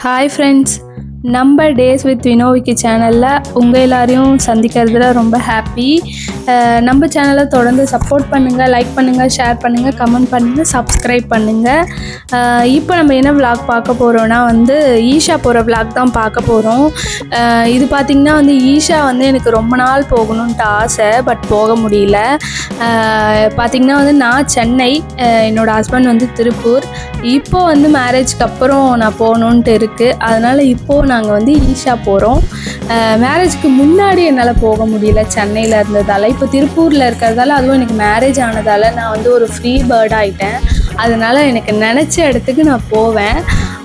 Hi friends, நம்ம days with வினோவிக்கி சேனலில் உங்கள் எல்லாரையும் சந்திக்கிறதுல ரொம்ப ஹாப்பி. நம்ம சேனலை தொடர்ந்து சப்போர்ட் பண்ணுங்கள், லைக் பண்ணுங்கள், ஷேர் பண்ணுங்கள், கமெண்ட் பண்ணுங்கள், சப்ஸ்கிரைப் பண்ணுங்கள். இப்போ நம்ம என்ன விளாக் பார்க்க போகிறோன்னா ஈஷா போகிற விளாக் தான் பார்க்க போகிறோம். இது பார்த்திங்கன்னா ஈஷா எனக்கு ரொம்ப நாள் போகணுன்ட்டு ஆசை, பட் போக முடியல. பார்த்திங்கன்னா நான் சென்னை, என்னோடய ஹஸ்பண்ட் திருப்பூர். இப்போது மேரேஜ்க்கு அப்புறம் நான் போகணுன்ட்டு இருக்குது. அதனால் இப்போது நாங்கள் ஈஷா போகிறோம். மேரேஜுக்கு முன்னாடி என்னால் போக முடியல, சென்னையில் இருந்ததால். இப்போ திருப்பூரில் இருக்கிறதால, அதுவும் எனக்கு மேரேஜ் ஆனதால் நான் ஒரு ஃப்ரீ பேர்ட் ஆகிட்டேன். அதனால் எனக்கு நினச்ச இடத்துக்கு நான் போவேன்.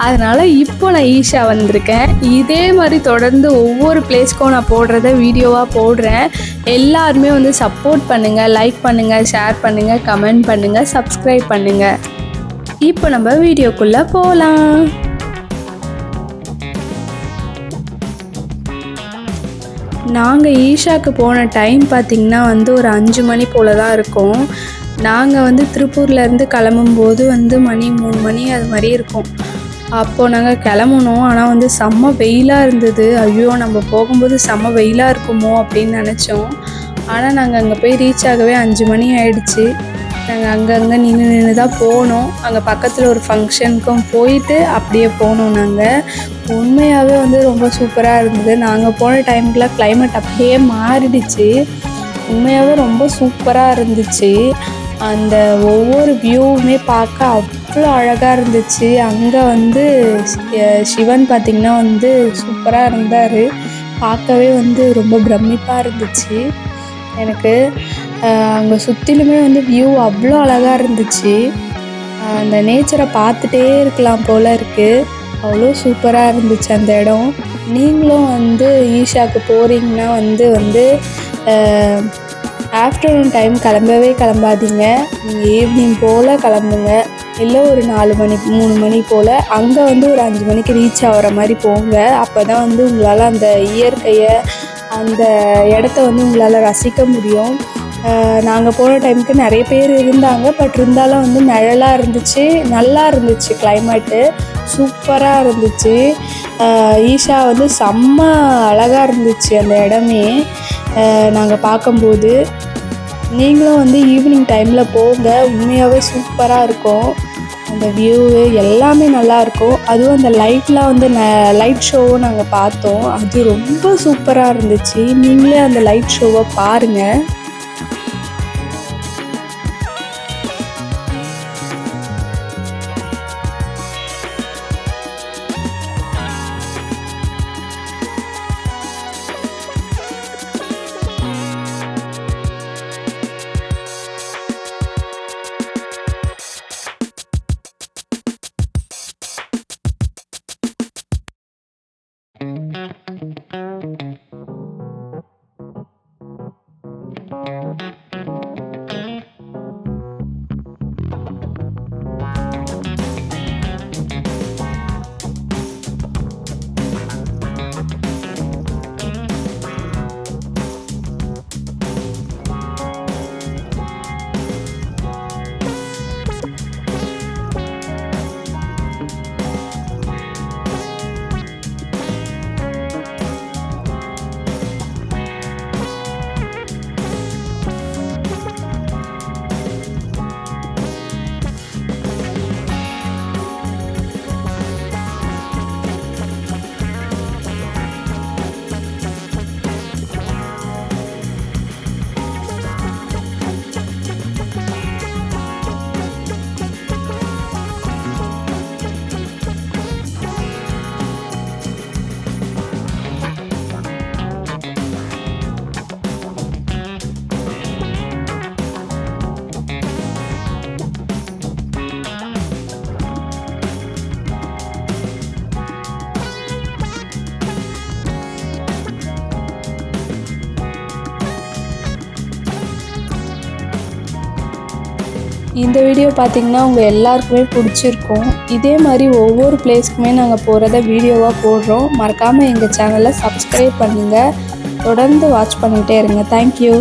அதனால் இப்போ நான் ஈஷா வந்திருக்கேன். இதே மாதிரி தொடர்ந்து ஒவ்வொரு பிளேஸ்க்கும் நான் போடுறத வீடியோவாக போடுறேன். எல்லாருமே சப்போர்ட் பண்ணுங்கள், லைக் பண்ணுங்கள், ஷேர் பண்ணுங்கள், கமெண்ட் பண்ணுங்கள், சப்ஸ்கிரைப் பண்ணுங்கள். இப்போ நம்ம வீடியோக்குள்ளே போகலாம். நாங்கள் ஈஷாவுக்கு போன டைம் பார்த்திங்கன்னா ஒரு 5 மணி போல் தான் இருக்கும். நாங்கள் திருப்பூர்லேருந்து கிளம்பும்போது மணி 3 மணி அது மாதிரி இருக்கும். அப்போது நாங்கள் கிளம்புனோம். ஆனால் செம்ம வெயிலாக இருந்தது. ஐயோ, நம்ம போகும்போது செம்ம வெயிலாக இருக்குமோ அப்படின்னு நினச்சோம். ஆனால் நாங்கள் அங்கே போய் ரீச் ஆகவே 5 மணி ஆகிடுச்சு. நாங்கள் அங்கங்கே நின்று தான் போனோம். அங்கே பக்கத்தில் ஒரு ஃபங்க்ஷனுக்கும் போயிட்டு அப்படியே போனோம். நாங்கள் உண்மையாகவே ரொம்ப சூப்பராக இருந்தது. நாங்கள் போன டைமுக்குலாம் கிளைமேட் அப்படியே மாறிடுச்சு. உண்மையாகவே ரொம்ப சூப்பராக இருந்துச்சு. அந்த ஒவ்வொரு வியூவுமே பார்க்க அவ்வளோ அழகாக இருந்துச்சு. அங்கே சிவன் பார்த்திங்கன்னா சூப்பராக இருந்தார். பார்க்கவே ரொம்ப பிரமிப்பாக இருந்துச்சு. எனக்கு அங்கே சுற்றிலுமே வியூ அவ்வளோ அழகாக இருந்துச்சு. அந்த நேச்சரை பார்த்துட்டே இருக்கலாம் போல் இருக்குது. அவ்வளோ சூப்பராக இருந்துச்சு அந்த இடம். நீங்களும் ஈஷாவுக்கு போகிறீங்கன்னா ஆஃப்டர்நூன் டைம் கிளம்பாதீங்க. நீங்கள் ஈவினிங் போல் கிளம்புங்க. இல்லை ஒரு 4 மணி 3 மணி போல் அங்கே ஒரு 5 மணிக்கு ரீச் ஆகிற மாதிரி போங்க. அப்போ தான் உங்களால் அந்த இயற்கையை, அந்த இடத்த உங்களால் ரசிக்க முடியும். நாங்கள் போன டைமுக்கு நிறைய பேர் இருந்தாங்க. பட் இருந்தாலும் நிழலாக இருந்துச்சு, நல்லா இருந்துச்சு. கிளைமேட்டு சூப்பராக இருந்துச்சு. ஈஷா செம்ம அழகாக இருந்துச்சு அந்த இடமே நாங்கள் பார்க்கும்போது. நீங்களும் ஈவினிங் டைமில் போங்க. உண்மையாகவே சூப்பராக இருக்கும். அந்த வியூவு எல்லாமே நல்லாயிருக்கும். அதுவும் அந்த லைட்லாம் லைட் ஷோவும் நாங்கள் பார்த்தோம். அது ரொம்ப சூப்பராக இருந்துச்சு. நீங்களே அந்த லைட் ஷோவை பாருங்கள். இந்த வீடியோ பார்த்திங்கன்னா உங்கள் எல்லாருக்குமே பிடிச்சிருக்கும். இதே மாதிரி ஒவ்வொரு பிளேஸ்க்குமே நாங்கள் போகிறத வீடியோவாக போடுறோம். மறக்காமல் எங்கள் சேனலை சப்ஸ்கிரைப் பண்ணுங்கள். தொடர்ந்து வாட்ச் பண்ணிகிட்டே இருங்க. தேங்க்யூ.